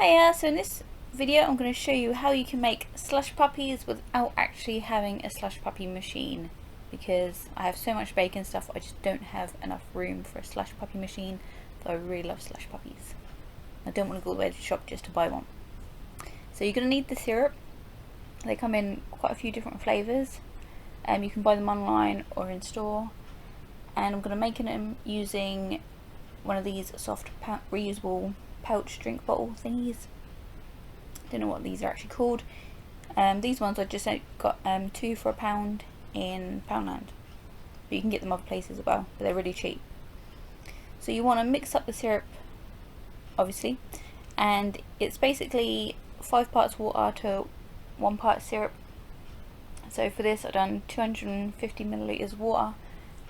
Hiya, so in this video I'm going to show you how you can make slush puppies without actually having a slush puppy machine, because I have so much bacon stuff I just don't have enough room for a slush puppy machine, though I really love slush puppies. I don't want to go all the way to the shop just to buy one. So you're going to need the syrup. They come in quite a few different flavours. You can buy them online or in store, and I'm going to make them using one of these soft reusable pouch drink bottle thingies. Don't know what these are actually called. These ones I just got 2 for £1 in Poundland, but you can get them other places as well, but they're really cheap. So you want to mix up the syrup, obviously, and it's basically 5 parts water to 1 part syrup. So for this I've done 250 milliliters water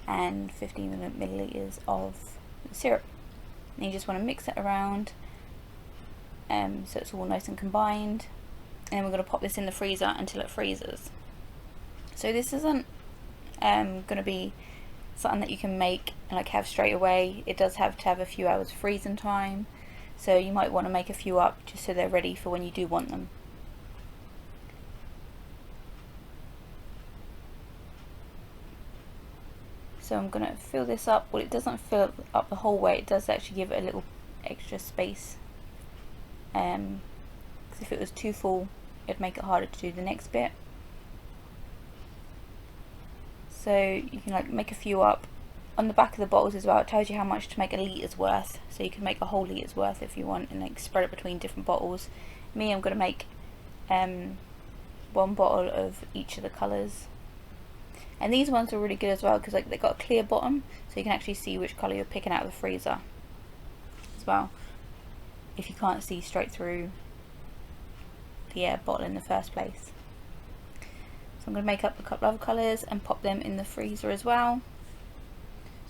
and 15 milliliters of syrup, and you just want to mix it around so it's all nice and combined, and then we're going to pop this in the freezer until it freezes. So this isn't going to be something that you can make and like have straight away. It does have to have a few hours freezing time, so you might want to make a few up just so they're ready for when you do want them. So I'm going to fill this up. Well, it doesn't fill up the whole way, it does actually give it a little extra space, because if it was too full it'd make it harder to do the next bit. So you can like make a few up. On the back of the bottles as well it tells you how much to make a litres worth, so you can make a whole litres worth if you want, and like spread it between different bottles. Me, I'm going to make 1 bottle of each of the colours. And these ones are really good as well because like they've got a clear bottom, so you can actually see which colour you're picking out of the freezer as well, if you can't see straight through the bottle in the first place. So I'm going to make up a couple of other colours and pop them in the freezer as well.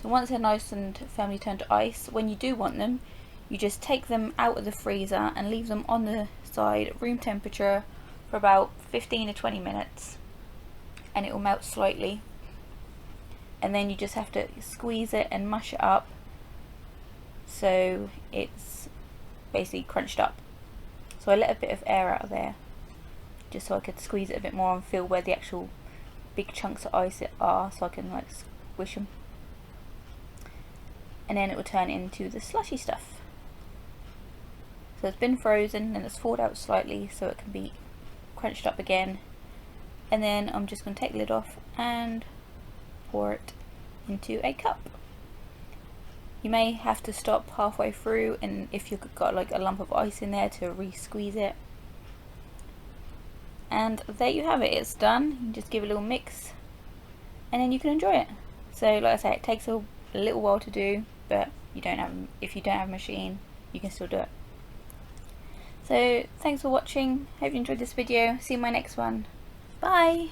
So once they're nice and firmly turned to ice, when you do want them, you just take them out of the freezer and leave them on the side at room temperature for about 15 to 20 minutes. And it will melt slightly, and then you just have to squeeze it and mush it up so it's basically crunched up. So I let a bit of air out of there just so I could squeeze it a bit more and feel where the actual big chunks of ice are, so I can like squish them, and then it will turn into the slushy stuff. So it's been frozen and it's thawed out slightly so it can be crunched up again. And then I'm just going to take the lid off and pour it into a cup. You may have to stop halfway through, and if you've got like a lump of ice in there, to re-squeeze it. And there you have it, it's done. You just give it a little mix and then you can enjoy it. So like I say, it takes a little while to do, but if you don't have a machine, you can still do it. So thanks for watching, hope you enjoyed this video, see you in my next one. Bye!